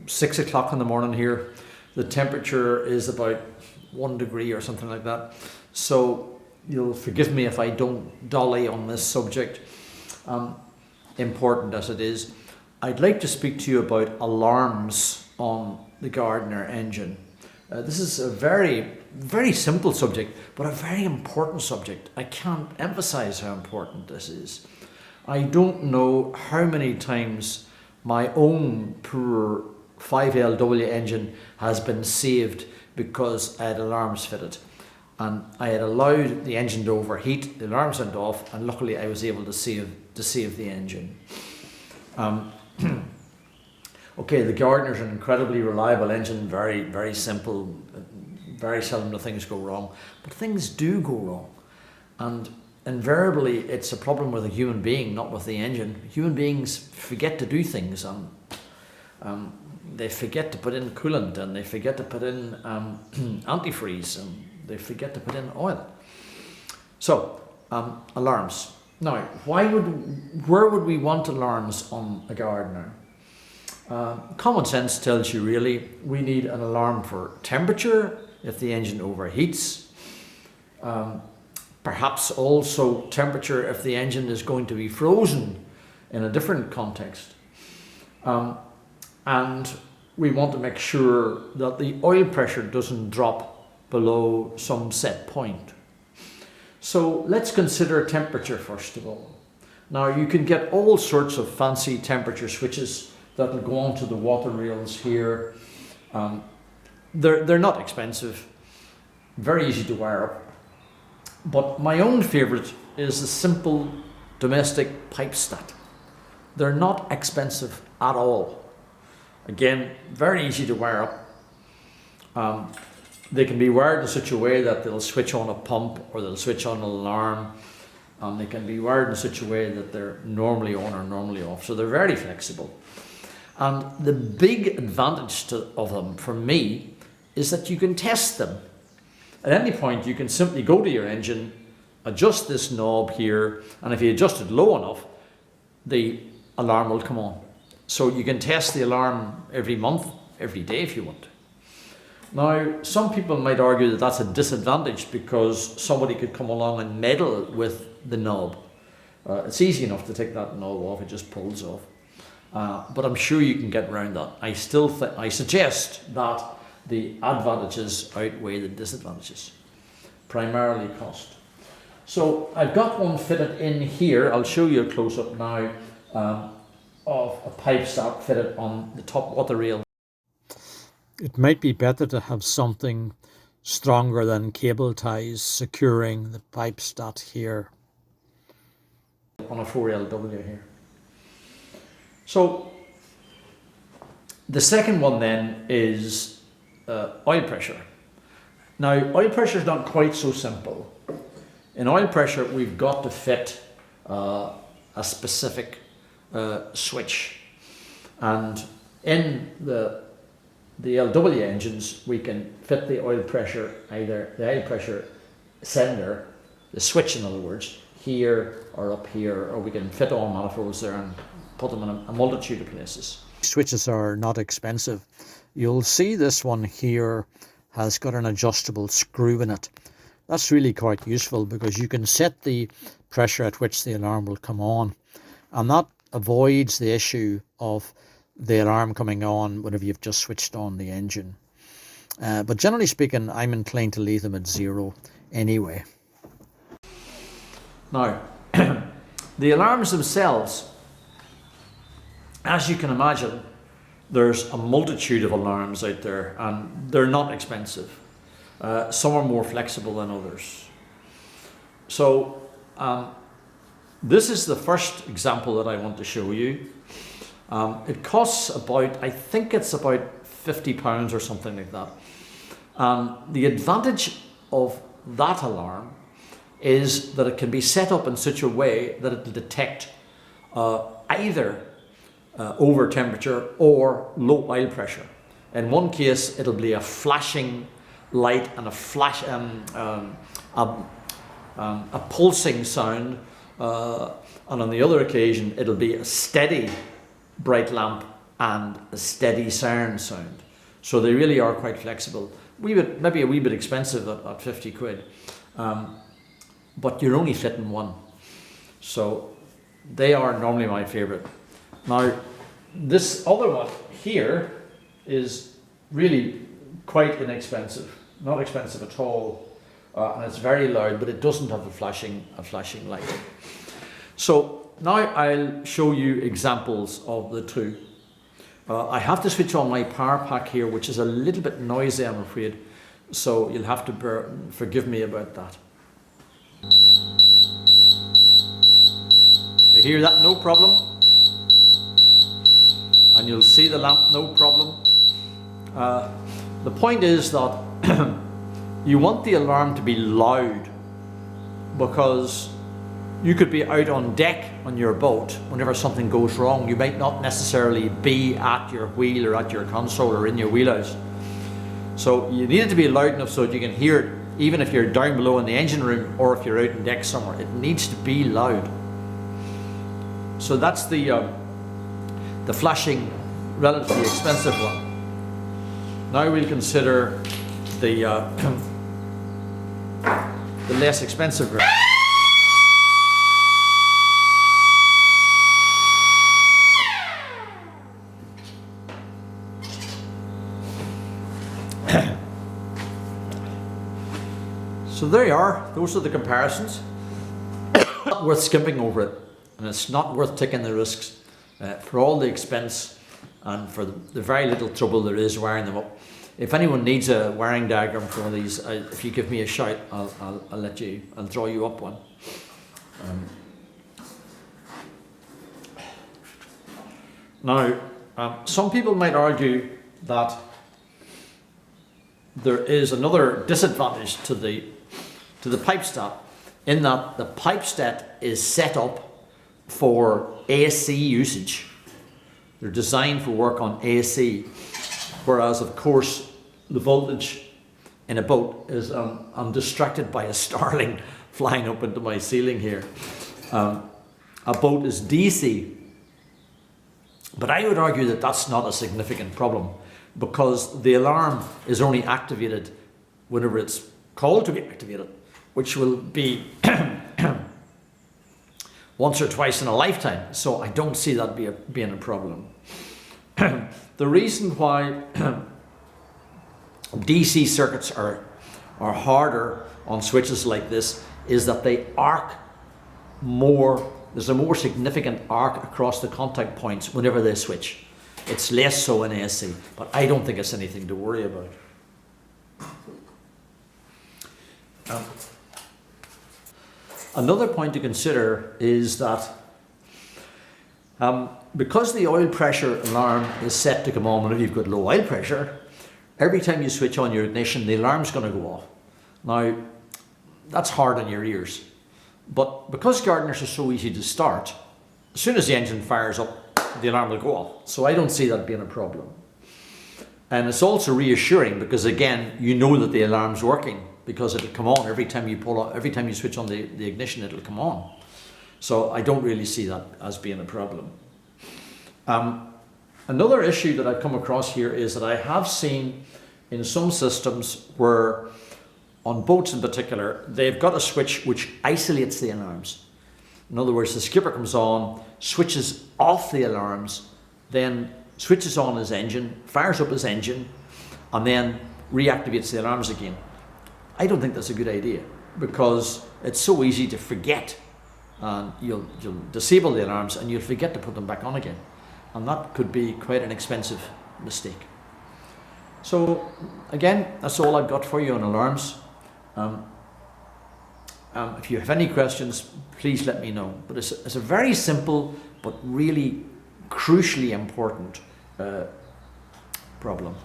6 o'clock in the morning here. The temperature is about 1 degree or something like that. So you'll forgive me if I don't dolly on this subject, important as it is. I'd like to speak to you about alarms on the Gardner engine. This is a very, very simple subject, but a very important subject. I can't emphasize how important this is. I don't know how many times my own poor 5LW engine has been saved because I had alarms fitted. And I had allowed the engine to overheat, the alarms went off, and luckily I was able to save the engine. Okay, the Gardner's an incredibly reliable engine, very, very simple, very seldom do things go wrong, but things do go wrong. And invariably it's a problem with a human being, not with the engine. Human beings forget to do things, and they forget to put in coolant, and they forget to put in antifreeze, and they forget to put in oil. So, alarms. Now, where would we want alarms on a Gardner? Common sense tells you really we need an alarm for temperature if the engine overheats. Perhaps also temperature if the engine is going to be frozen in a different context. And we want to make sure that the oil pressure doesn't drop below some set point. So let's consider temperature first of all. Now you can get all sorts of fancy temperature switches that will go onto the water rails here. They're not expensive, very easy to wire up. But my own favourite is the simple domestic pipe stat. They're not expensive at all. Again, very easy to wire up. They can be wired in such a way that they'll switch on a pump or they'll switch on an alarm. They can be wired in such a way that they're normally on or normally off. So they're very flexible. And the big advantage of them for me is that you can test them. At any point you can simply go to your engine, adjust this knob here, and if you adjust it low enough, the alarm will come on. So you can test the alarm every month, every day if you want. Now, some people might argue that that's a disadvantage because somebody could come along and meddle with the knob. It's easy enough to take that knob off, it just pulls off. But I'm sure you can get around that. I suggest that the advantages outweigh the disadvantages, primarily cost. So I've got one fitted in here. I'll show you a close-up now of a pipe stat fitted on the top water rail. It might be better to have something stronger than cable ties securing the pipe stat here. On a 4LW here. So the second one then is oil pressure. Now oil pressure is not quite so simple. In oil pressure we've got to fit a specific switch, and in the LW engines we can fit the oil pressure, either the oil pressure sender, the switch in other words, here or up here, or we can fit all manifolds there and put them in a multitude of places. Switches are not expensive. You'll see this one here has got an adjustable screw in it. That's really quite useful because you can set the pressure at which the alarm will come on, and that avoids the issue of the alarm coming on whenever you've just switched on the engine. But generally speaking, I'm inclined to leave them at 0 anyway. Now, the alarms themselves, as you can imagine, there's a multitude of alarms out there and they're not expensive. Some are more flexible than others. So this is the first example that I want to show you. It costs about, I think it's about £50 or something like that. The advantage of that alarm is that it can be set up in such a way that it will detect either over temperature or low oil pressure. In one case it'll be a flashing light and a pulsing sound, and on the other occasion it'll be a steady bright lamp and a steady siren sound. So they really are quite flexible. Maybe a wee bit expensive at 50 quid, but you're only fitting one. So they are normally my favourite. Now, this other one here is really quite inexpensive, not expensive at all, and it's very loud, but it doesn't have a flashing light. So now I'll show you examples of the two. I have to switch on my power pack here, which is a little bit noisy, I'm afraid, so you'll have to forgive me about that. You hear that? No problem. And you'll see the lamp, no problem. The point is that you want the alarm to be loud, because you could be out on deck on your boat whenever something goes wrong. You might not necessarily be at your wheel or at your console or in your wheelhouse. So you need it to be loud enough so that you can hear it, even if you're down below in the engine room or if you're out on deck somewhere. It needs to be loud. So that's the flashing, relatively expensive one. Now we'll consider the less expensive version. So there you are, those are the comparisons. Not worth skipping over it, and it's not worth taking the risks for all the expense and for the very little trouble there is wiring them up. If anyone needs a wiring diagram for one of these, if you give me a shout, I'll draw you up one. Now, some people might argue that there is another disadvantage to the pipe stat, in that the pipe stat is set up for AC usage. They're designed for work on AC, whereas of course the voltage in a boat is, I'm distracted by a starling flying up into my ceiling here. A boat is DC, but I would argue that that's not a significant problem, because the alarm is only activated whenever it's called to be activated, which will be once or twice in a lifetime. So I don't see that being a problem. The reason why DC circuits are harder on switches like this is that they arc more. There's a more significant arc across the contact points whenever they switch. It's less so in AC, but I don't think it's anything to worry about. Another point to consider is that because the oil pressure alarm is set to come on whenever you've got low oil pressure, every time you switch on your ignition, the alarm's going to go off. Now, that's hard on your ears, but because Gardners are so easy to start, as soon as the engine fires up, the alarm will go off. So I don't see that being a problem. And it's also reassuring because, again, you know that the alarm's working, because it'll come on every time you switch on the ignition, it'll come on. So I don't really see that as being a problem. Another issue that I've come across here is that I have seen in some systems where, on boats in particular, they've got a switch which isolates the alarms. In other words, the skipper comes on, switches off the alarms, then switches on his engine, fires up his engine, and then reactivates the alarms again. I don't think that's a good idea, because it's so easy to forget, and you'll disable the alarms and you'll forget to put them back on again, and that could be quite an expensive mistake. So again, that's all I've got for you on alarms. If you have any questions, please let me know. But it's a very simple but really crucially important problem.